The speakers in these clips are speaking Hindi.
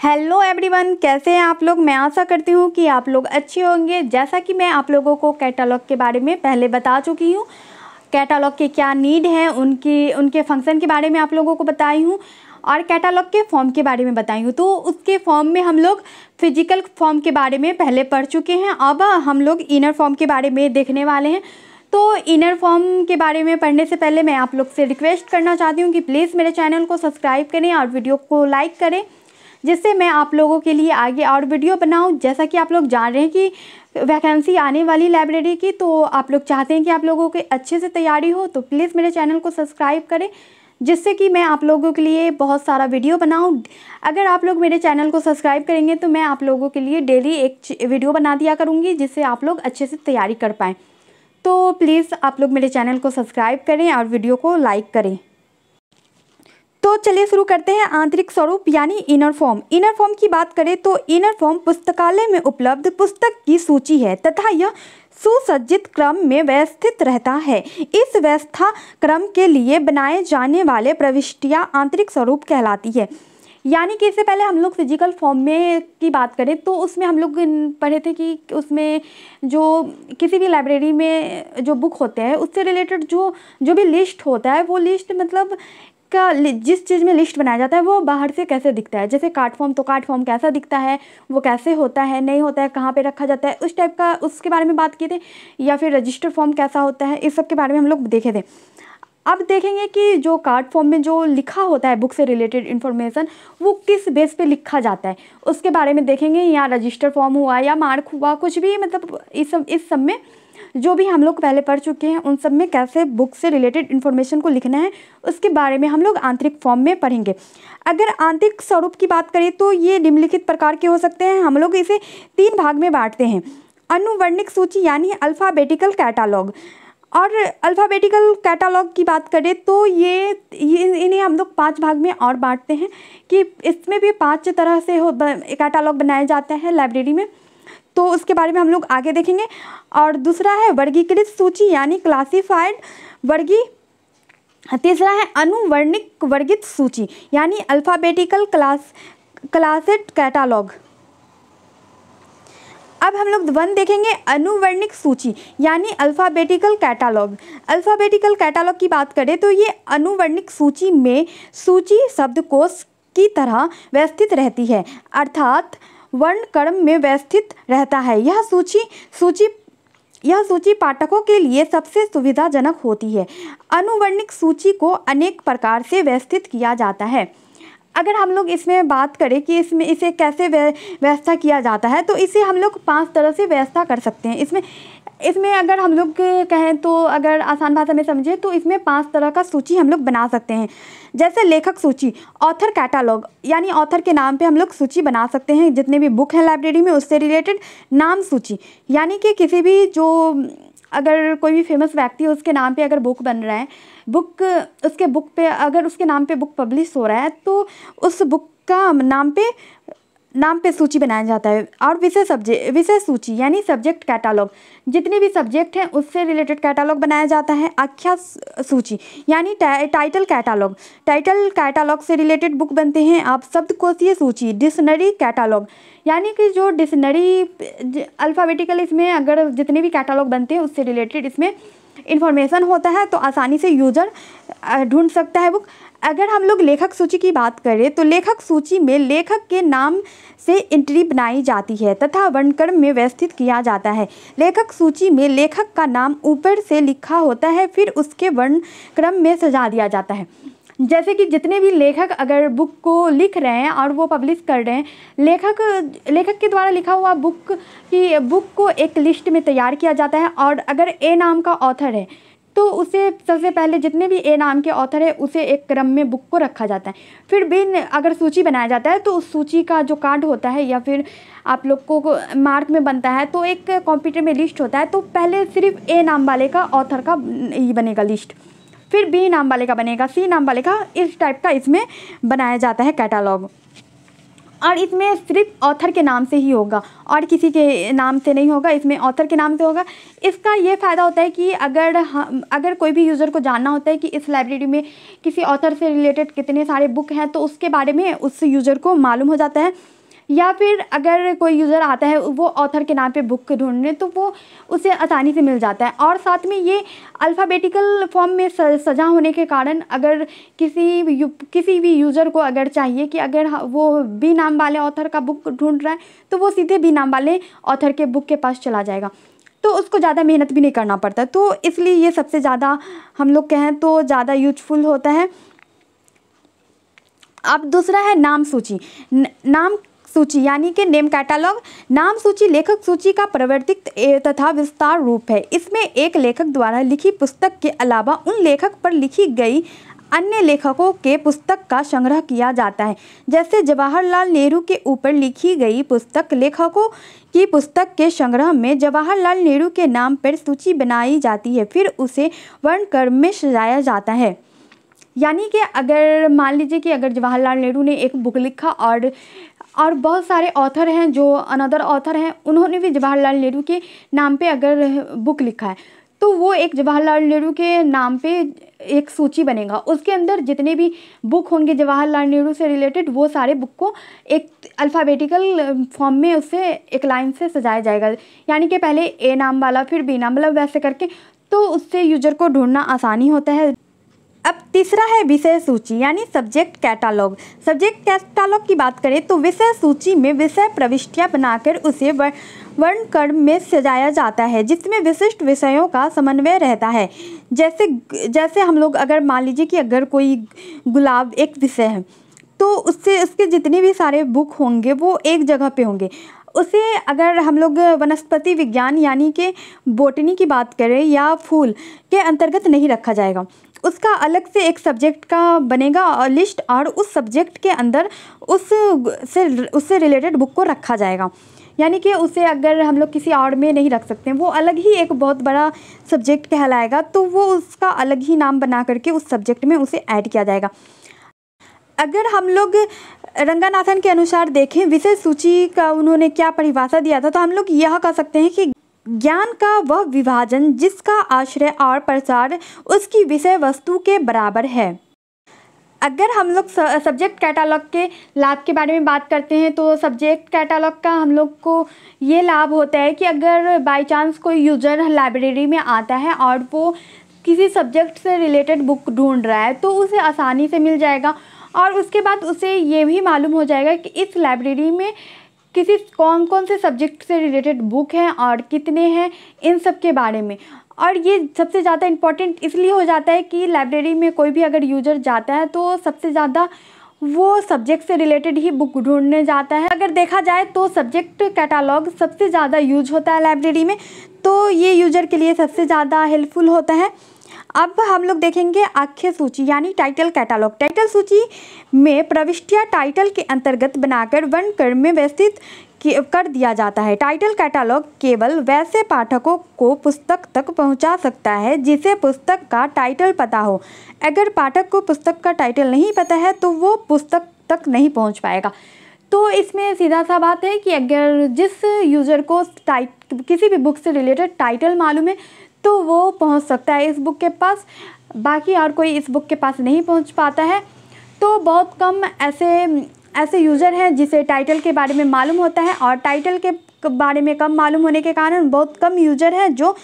हेलो एवरीवन, कैसे हैं आप लोग। मैं आशा करती हूँ कि आप लोग अच्छे होंगे। जैसा कि मैं आप लोगों को कैटलॉग के बारे में पहले बता चुकी हूँ, कैटलॉग के क्या नीड हैं, उनके फंक्शन के बारे में आप लोगों को बताई हूँ और कैटलॉग के फॉर्म के बारे में बताई हूँ। तो उसके फॉर्म में हम लोग फिजिकल फॉर्म के बारे में पहले पढ़ चुके हैं। अब हम लोग इनर फॉर्म के बारे में देखने वाले हैं। तो इनर फॉर्म के बारे में पढ़ने से पहले मैं आप लोग से रिक्वेस्ट करना चाहती हूँ कि प्लीज़ मेरे चैनल को सब्सक्राइब करें और वीडियो को लाइक करें, जिससे मैं आप लोगों के लिए आगे और वीडियो बनाऊं। जैसा कि आप लोग जान रहे हैं कि वैकेंसी आने वाली लाइब्रेरी की, तो आप लोग चाहते हैं कि आप लोगों के अच्छे से तैयारी हो, तो प्लीज़ मेरे चैनल को सब्सक्राइब करें, जिससे कि मैं आप लोगों के लिए बहुत सारा वीडियो बनाऊं। अगर आप लोग मेरे चैनल को सब्सक्राइब करेंगे तो मैं आप लोगों के लिए डेली एक वीडियो बना दिया करूँगी, जिससे आप लोग अच्छे से तैयारी कर पाएँ। तो प्लीज़ आप लोग मेरे चैनल को सब्सक्राइब करें और वीडियो को लाइक करें। तो चलिए शुरू करते हैं। आंतरिक स्वरूप यानी इनर फॉर्म। इनर फॉर्म की बात करें तो इनर फॉर्म पुस्तकालय में उपलब्ध पुस्तक की सूची है तथा यह सुसज्जित क्रम में व्यवस्थित रहता है। इस व्यवस्था क्रम के लिए बनाए जाने वाले प्रविष्टियां आंतरिक स्वरूप कहलाती है। यानी कि इससे पहले हम लोग फिजिकल फॉर्म में की बात करें तो उसमें हम लोग पढ़े थे कि उसमें जो किसी भी लाइब्रेरी में जो बुक होते हैं उससे रिलेटेड जो भी लिस्ट होता है, वो लिस्ट मतलब का जिस चीज़ में लिस्ट बनाया जाता है वो बाहर से कैसे दिखता है। जैसे कार्ड फॉर्म, तो कार्ड फॉर्म कैसा दिखता है, वो कैसे होता है, नहीं होता है, कहाँ पे रखा जाता है, उस टाइप का उसके बारे में बात किए थे। या फिर रजिस्टर फॉर्म कैसा होता है, इस सब के बारे में हम लोग देखे थे। अब देखेंगे कि जो कार्ड फॉर्म में जो लिखा होता है बुक से रिलेटेड इन्फॉर्मेशन, वो किस बेस पे लिखा जाता है उसके बारे में देखेंगे। या रजिस्टर फॉर्म हुआ या मार्क हुआ, कुछ भी, मतलब इस सब में जो भी हम लोग पहले पढ़ चुके हैं उन सब में कैसे बुक से रिलेटेड इन्फॉर्मेशन को लिखना है उसके बारे में हम लोग आंतरिक फॉर्म में पढ़ेंगे। अगर आंतरिक स्वरूप की बात करें तो ये निम्नलिखित प्रकार के हो सकते हैं। हम लोग इसे 3 भाग में बांटते हैं। अनुवर्णिक सूची यानी अल्फ़ाबेटिकल कैटालॉग। और अल्फ़ाबेटिकल कैटालॉग की बात करें तो ये इन्हें हम लोग 5 भाग में और बांटते हैं कि इसमें भी 5 तरह से कैटालॉग बनाए जाते हैं लाइब्रेरी में, तो उसके बारे में हम लोग आगे देखेंगे। और दूसरा है वर्गीकृत सूची यानी क्लासिफाइड तीसरा है अनुवर्णिक वर्गित सूची यानी अल्फ़ाबेटिकल क्लासेड कैटालॉग। अब हम लोग 1 देखेंगे, अनुवर्णिक सूची यानी अल्फ़ाबेटिकल कैटालॉग। अल्फ़ाबेटिकल कैटालॉग की बात करें तो ये अनुवर्णिक सूची में सूची शब्दकोश की तरह व्यवस्थित रहती है, अर्थात वर्ण क्रम में व्यवस्थित रहता है। यह सूची पाठकों के लिए सबसे सुविधाजनक होती है। अनुवर्णिक सूची को अनेक प्रकार से व्यवस्थित किया जाता है। अगर हम लोग इसमें बात करें कि इसे कैसे व्यवस्था किया जाता है, तो इसे हम लोग 5 तरह से व्यवस्था कर सकते हैं। इसमें अगर हम लोग कहें तो अगर आसान भाषा में समझे तो इसमें 5 तरह का सूची हम लोग बना सकते हैं। जैसे लेखक सूची, ऑथर कैटालॉग, यानी ऑथर के नाम पे हम लोग सूची बना सकते हैं। जितने भी बुक हैं लाइब्रेरी में उससे रिलेटेड नाम सूची, यानी कि किसी भी जो अगर कोई भी फेमस व्यक्ति है उसके नाम पे अगर बुक बन रहा है, उसके बुक पे अगर उसके नाम पे बुक पब्लिश हो रहा है तो उस बुक का नाम पे सूची बनाया जाता है। और विषय सूची यानी सब्जेक्ट कैटालॉग, जितने भी सब्जेक्ट हैं उससे रिलेटेड कैटालॉग बनाया जाता है। आख्या सूची यानी टाइटल कैटालॉग से रिलेटेड बुक बनते हैं। आप शब्दकोशीय सूची, डिक्शनरी कैटालॉग, यानी कि जो डिक्शनरी अल्फ़ाबेटिकल इसमें अगर जितने भी कैटालॉग बनते हैं उससे रिलेटेड इसमें इन्फॉर्मेशन होता है, तो आसानी से यूज़र ढूंढ सकता है बुक। अगर हम लोग लेखक सूची की बात करें तो लेखक सूची में लेखक के नाम से एंट्री बनाई जाती है तथा वर्णक्रम में व्यवस्थित किया जाता है। लेखक सूची में लेखक का नाम ऊपर से लिखा होता है, फिर उसके वर्णक्रम में सजा दिया जाता है। जैसे कि जितने भी लेखक अगर बुक को लिख रहे हैं और वो पब्लिश कर रहे हैं, लेखक के द्वारा लिखा हुआ बुक को एक लिस्ट में तैयार किया जाता है। और अगर ए नाम का ऑथर है तो उसे सबसे पहले जितने भी ए नाम के ऑथर है उसे एक क्रम में बुक को रखा जाता है। फिर बी अगर सूची बनाया जाता है तो उस सूची का जो कार्ड होता है या फिर आप लोग को मार्क में बनता है, तो एक कंप्यूटर में लिस्ट होता है, तो पहले सिर्फ ए नाम वाले का ऑथर का ये बनेगा लिस्ट, फिर बी नाम वाले का बनेगा, सी नाम वाले का, इस टाइप का इसमें बनाया जाता है कैटालॉग। और इसमें सिर्फ ऑथर के नाम से ही होगा और किसी के नाम से नहीं होगा, इसमें ऑथर के नाम से होगा। इसका ये फ़ायदा होता है कि अगर कोई भी यूज़र को जानना होता है कि इस लाइब्रेरी में किसी ऑथर से रिलेटेड कितने सारे बुक हैं, तो उसके बारे में उस यूज़र को मालूम हो जाता है। या फिर अगर कोई यूज़र आता है वो ऑथर के नाम पे बुक ढूंढने, तो वो उसे आसानी से मिल जाता है। और साथ में ये अल्फ़ाबेटिकल फॉर्म में सजा होने के कारण अगर किसी भी यूज़र को अगर चाहिए कि अगर वो बी नाम वाले ऑथर का बुक ढूंढ रहा है, तो वो सीधे बी नाम वाले ऑथर के बुक के पास चला जाएगा, तो उसको ज़्यादा मेहनत भी नहीं करना पड़ता। तो इसलिए ये सबसे ज़्यादा हम लोग कहें तो ज़्यादा यूजफुल होता है। अब दूसरा है नाम सूची। नाम सूची यानी कि नेम कैटालॉग। नाम सूची लेखक सूची का प्रवर्तित तथा विस्तार रूप है। इसमें एक लेखक द्वारा लिखी पुस्तक के अलावा उन लेखक पर लिखी गई अन्य लेखकों के पुस्तक का संग्रह किया जाता है। जैसे जवाहरलाल नेहरू के ऊपर लिखी गई पुस्तक लेखकों की पुस्तक के संग्रह में जवाहरलाल नेहरू के नाम पर सूची बनाई जाती है, फिर उसे वर्णक्रम में सजाया जाता है। यानी कि अगर मान लीजिए कि अगर जवाहरलाल नेहरू ने एक बुक लिखा और बहुत सारे ऑथर हैं जो अनदर ऑथर हैं, उन्होंने भी जवाहरलाल नेहरू के नाम पे अगर बुक लिखा है, तो वो एक जवाहरलाल नेहरू के नाम पे एक सूची बनेगा। उसके अंदर जितने भी बुक होंगे जवाहरलाल नेहरू से रिलेटेड, वो सारे बुक को एक अल्फ़ाबेटिकल फॉर्म में उससे एक लाइन से सजाया जाएगा। यानी कि पहले ए नाम वाला, फिर बी नाम वाला, वैसे करके, तो उससे यूजर को ढूंढना आसानी होता है। अब तीसरा है विषय सूची यानी सब्जेक्ट कैटालॉग। सब्जेक्ट कैटालॉग की बात करें तो विषय सूची में विषय प्रविष्टियां बनाकर उसे वर्णक्रम में सजाया जाता है, जिसमें विशिष्ट विषयों का समन्वय रहता है। जैसे हम लोग अगर मान लीजिए कि अगर कोई गुलाब एक विषय है, तो उसके जितने भी सारे बुक होंगे वो एक जगह पे होंगे। उसे अगर हम लोग वनस्पति विज्ञान यानी कि बॉटनी की बात करें या फूल के अंतर्गत नहीं रखा जाएगा, उसका अलग से एक सब्जेक्ट का बनेगा लिस्ट, और उस सब्जेक्ट के अंदर उससे रिलेटेड बुक को रखा जाएगा। यानी कि उसे अगर हम लोग किसी और में नहीं रख सकते, वो अलग ही एक बहुत बड़ा सब्जेक्ट कहलाएगा, तो वो उसका अलग ही नाम बना करके उस सब्जेक्ट में उसे ऐड किया जाएगा। अगर हम लोग रंगनाथन के अनुसार देखें विषय सूची का उन्होंने क्या परिभाषा दिया था, तो हम लोग यह कह सकते हैं कि ज्ञान का वह विभाजन जिसका आश्रय और प्रसार उसकी विषय वस्तु के बराबर है। अगर हम लोग सब्जेक्ट कैटालॉग के लाभ के बारे में बात करते हैं, तो सब्जेक्ट कैटालॉग का हम लोग को ये लाभ होता है कि अगर बाय चांस कोई यूज़र लाइब्रेरी में आता है और वो किसी सब्जेक्ट से रिलेटेड बुक ढूंढ रहा है, तो उसे आसानी से मिल जाएगा। और उसके बाद उसे ये भी मालूम हो जाएगा कि इस लाइब्रेरी में कौन कौन से सब्जेक्ट से रिलेटेड बुक हैं और कितने हैं, इन सब के बारे में। और ये सबसे ज़्यादा इम्पॉर्टेंट इसलिए हो जाता है कि लाइब्रेरी में कोई भी अगर यूज़र जाता है तो सबसे ज़्यादा वो सब्जेक्ट से रिलेटेड ही बुक ढूंढने जाता है। अगर देखा जाए तो सब्जेक्ट कैटालॉग सबसे ज़्यादा यूज होता है लाइब्रेरी में, तो ये यूज़र के लिए सबसे ज़्यादा हेल्पफुल होता है। अब हम लोग देखेंगे आख्य सूची यानी टाइटल कैटालॉग। टाइटल सूची में प्रविष्टियां टाइटल के अंतर्गत बनाकर वर्णक्रम में व्यवस्थित कर दिया जाता है। टाइटल कैटालॉग केवल वैसे पाठकों को पुस्तक तक पहुंचा सकता है जिसे पुस्तक का टाइटल पता हो। अगर पाठक को पुस्तक का टाइटल नहीं पता है तो वो पुस्तक तक नहीं पहुंच पाएगा। तो इसमें सीधा सा बात है कि अगर जिस यूज़र को किसी भी बुक से रिलेटेड टाइटल मालूम है तो वो पहुंच सकता है इस बुक के पास, बाकी और कोई इस बुक के पास नहीं पहुंच पाता है। तो बहुत कम ऐसे यूज़र हैं जिसे टाइटल के बारे में मालूम होता है, और टाइटल के बारे में कम मालूम होने के कारण बहुत कम यूज़र हैं जो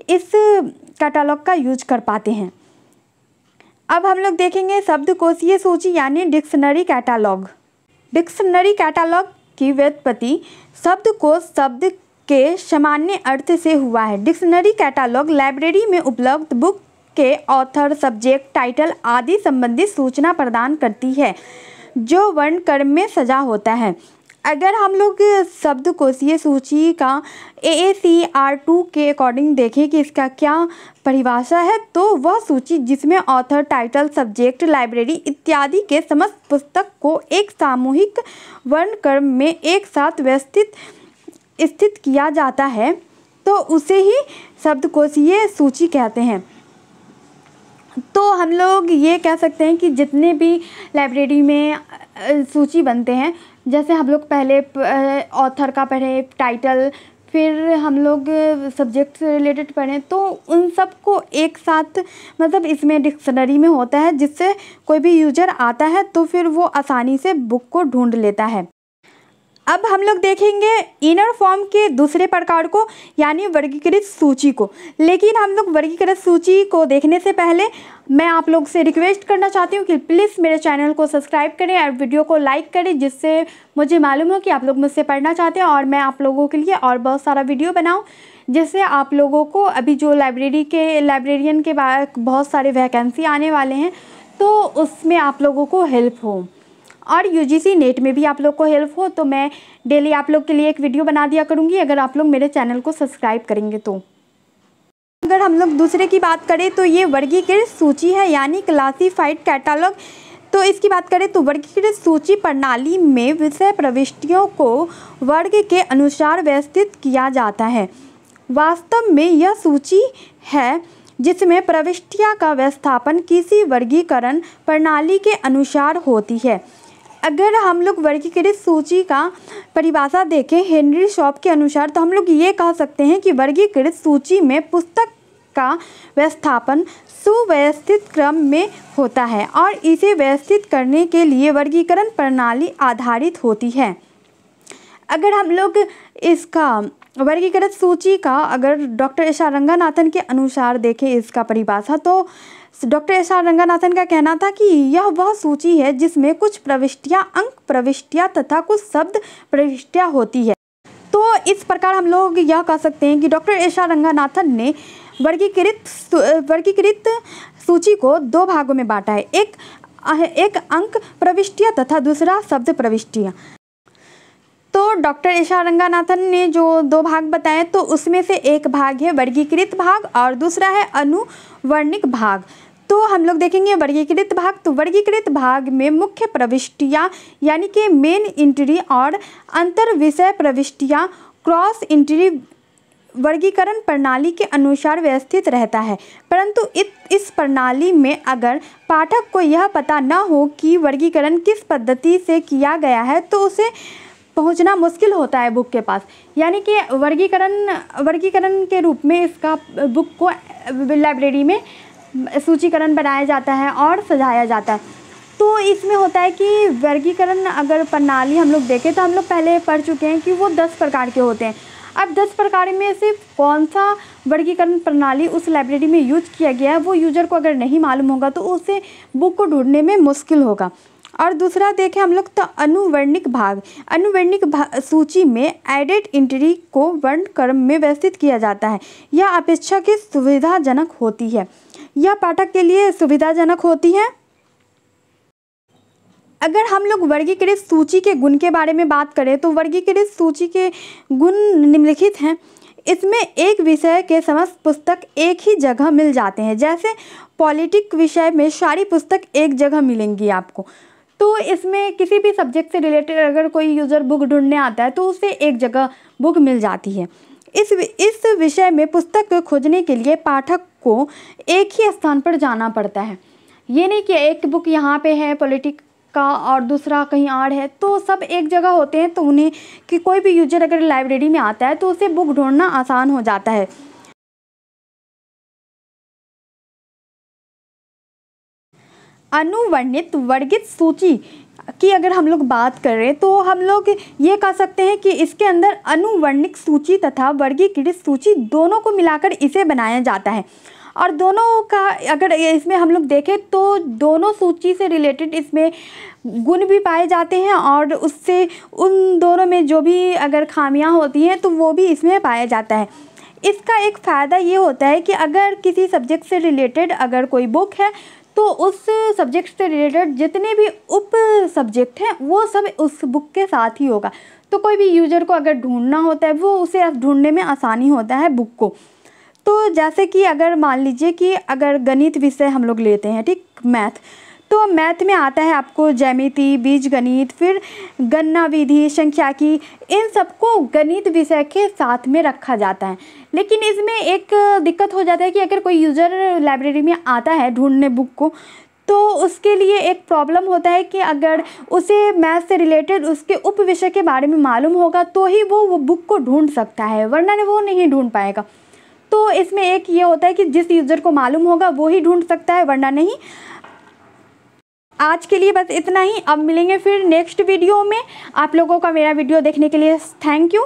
इस कैटालॉग का यूज कर पाते हैं। अब हम लोग देखेंगे शब्दकोशीय सूची यानी डिक्शनरी कैटालॉग। डिक्शनरी कैटालॉग की व्युत्पत्ति शब्दकोश शब्द के सामान्य अर्थ से हुआ है। डिक्शनरी कैटालॉग लाइब्रेरी में उपलब्ध बुक के ऑथर, सब्जेक्ट, टाइटल आदि संबंधित सूचना प्रदान करती है जो वर्णक्रम में सजा होता है। अगर हम लोग शब्दकोशीय सूची का AACR2 के अकॉर्डिंग देखें कि इसका क्या परिभाषा है, तो वह सूची जिसमें ऑथर, टाइटल, सब्जेक्ट, लाइब्रेरी इत्यादि के समस्त पुस्तक को एक सामूहिक वर्णक्रम में एक साथ व्यवस्थित स्थित किया जाता है, तो उसे ही शब्दकोशीय सूची कहते हैं। तो हम लोग ये कह सकते हैं कि जितने भी लाइब्रेरी में सूची बनते हैं, जैसे हम लोग पहले ऑथर का पढ़े, टाइटल, फिर हम लोग सब्जेक्ट से रिलेटेड पढ़ें, तो उन सब को एक साथ मतलब इसमें डिक्शनरी में होता है, जिससे कोई भी यूजर आता है तो फिर वो आसानी से बुक को ढूंढ लेता है। अब हम लोग देखेंगे इनर फॉर्म के दूसरे प्रकार को, यानी वर्गीकृत सूची को। लेकिन हम लोग वर्गीकृत सूची को देखने से पहले मैं आप लोग से रिक्वेस्ट करना चाहती हूँ कि प्लीज़ मेरे चैनल को सब्सक्राइब करें और वीडियो को लाइक करें, जिससे मुझे मालूम हो कि आप लोग मुझसे पढ़ना चाहते हैं और मैं आप लोगों के लिए और बहुत सारा वीडियो बनाऊँ, जिससे आप लोगों को अभी जो लाइब्रेरियन के बाद बहुत सारे वैकेंसी आने वाले हैं, तो उसमें आप लोगों को हेल्प हो, और यूजीसी नेट में भी आप लोग को हेल्प हो। तो मैं डेली आप लोग के लिए एक वीडियो बना दिया करूँगी, अगर आप लोग मेरे चैनल को सब्सक्राइब करेंगे तो। अगर हम लोग दूसरे की बात करें तो ये वर्गीकृत सूची है, यानी क्लासिफाइड कैटलॉग। तो इसकी बात करें तो वर्गीकृत सूची प्रणाली में विषय प्रविष्टियों को वर्ग के अनुसार व्यवस्थित किया जाता है। वास्तव में यह सूची है जिसमें प्रविष्टियाँ का व्यवस्थापन किसी वर्गीकरण प्रणाली के अनुसार होती है। अगर हम लोग वर्गीकृत सूची का परिभाषा देखें हेनरी शॉप के अनुसार, तो हम लोग ये कह सकते हैं कि वर्गीकृत सूची में पुस्तक का व्यवस्थापन सुव्यवस्थित क्रम में होता है और इसे व्यवस्थित करने के लिए वर्गीकरण प्रणाली आधारित होती है। अगर हम लोग इसका वर्गीकृत सूची का अगर डॉक्टर एस आर रंगानाथन के अनुसार देखें इसका परिभाषा, तो डॉक्टर एस आर रंगानाथन का कहना था कि यह वह सूची है जिसमें कुछ प्रविष्टियां, अंक प्रविष्टियां तथा कुछ शब्द प्रविष्टियां होती है। तो इस प्रकार हम लोग यह कह सकते हैं कि डॉक्टर एस आर रंगानाथन ने वर्गीकृत सूची को दो भागों में बांटा है, एक अंक प्रविष्टियां तथा दूसरा शब्द प्रविष्टियां। तो डॉक्टर एस आर रंगानाथन ने जो दो भाग बताए, तो उसमें से एक भाग है वर्गीकृत भाग और दूसरा है अनुवर्णिक भाग। तो हम लोग देखेंगे वर्गीकृत भाग। तो वर्गीकृत भाग में मुख्य प्रविष्टियाँ यानी कि मेन एंट्री और अंतर विषय प्रविष्टियाँ क्रॉस एंट्री वर्गीकरण प्रणाली के अनुसार व्यवस्थित रहता है। परंतु इस प्रणाली में अगर पाठक को यह पता न हो कि वर्गीकरण किस पद्धति से किया गया है, तो उसे पहुंचना मुश्किल होता है बुक के पास। यानी कि वर्गीकरण के रूप में इसका बुक को लाइब्रेरी में सूचीकरण बनाया जाता है और सजाया जाता है। तो इसमें होता है कि वर्गीकरण अगर प्रणाली हम लोग देखें, तो हम लोग पहले पढ़ चुके हैं कि वो 10 प्रकार के होते हैं। अब 10 प्रकार में से कौन सा वर्गीकरण प्रणाली उस लाइब्रेरी में यूज किया गया है, वो यूजर को अगर नहीं मालूम होगा तो उसे बुक को ढूंढने में मुश्किल होगा। और दूसरा देखें हम लोग तो अनुवर्णिक भाग। सूची में एडेड एंट्री को वर्ण क्रम में व्यवस्थित किया जाता है। यह अपेक्षाकृत सुविधाजनक होती है, यह पाठक के लिए सुविधाजनक होती है। अगर हम लोग वर्गीकृत सूची के गुण के बारे में बात करें, तो वर्गीकृत सूची के गुण निम्नलिखित हैं। इसमें एक विषय के समस्त पुस्तक एक ही जगह मिल जाते हैं। जैसे पॉलिटिक विषय में सारी पुस्तक एक जगह मिलेंगी आपको। तो इसमें किसी भी सब्जेक्ट से रिलेटेड अगर कोई यूज़र बुक ढूंढने आता है, तो उसे एक जगह बुक मिल जाती है। इस विषय में पुस्तक को खोजने के लिए पाठक को एक ही स्थान पर जाना पड़ता है। ये नहीं कि एक बुक यहाँ पे है पॉलिटिक का और दूसरा कहीं और है, तो सब एक जगह होते हैं। तो उन्हें कि कोई भी यूजर अगर लाइब्रेरी में आता है तो उसे बुक ढूंढना आसान हो जाता है। अनुवर्णित वर्गित सूची की अगर हम लोग बात करें, तो हम लोग ये कह सकते हैं कि इसके अंदर अनुवर्णिक सूची तथा वर्गीकृत सूची दोनों को मिलाकर इसे बनाया जाता है। और दोनों का अगर इसमें हम लोग देखें, तो दोनों सूची से रिलेटेड इसमें गुण भी पाए जाते हैं और उससे उन दोनों में जो भी अगर खामियां होती हैं तो वो भी इसमें पाया जाता है। इसका एक फ़ायदा ये होता है कि अगर किसी सब्जेक्ट से रिलेटेड अगर कोई बुक है, तो उस सब्जेक्ट से रिलेटेड जितने भी उप सब्जेक्ट हैं वो सब उस बुक के साथ ही होगा। तो कोई भी यूजर को अगर ढूंढना होता है, वो उसे ढूंढने में आसानी होता है बुक को। तो जैसे कि अगर मान लीजिए कि अगर गणित विषय हम लोग लेते हैं, ठीक, मैथ, तो मैथ में आता है आपको ज्यामिति, बीजगणित, फिर गणना विधि, सांख्यिकी, इन सबको गणित विषय के साथ में रखा जाता है। लेकिन इसमें एक दिक्कत हो जाता है कि अगर कोई यूज़र लाइब्रेरी में आता है ढूंढने बुक को, तो उसके लिए एक प्रॉब्लम होता है कि अगर उसे मैथ से रिलेटेड उसके उप विषय के बारे में मालूम होगा तो ही वो बुक को ढूंढ सकता है, वरना वो नहीं ढूंढ पाएगा। तो इसमें एक ये होता है कि जिस यूज़र को मालूम होगा वो ही ढूंढ सकता है, वरना नहीं। आज के लिए बस इतना ही। अब मिलेंगे फिर नेक्स्ट वीडियो में। आप लोगों का मेरा वीडियो देखने के लिए थैंक यू।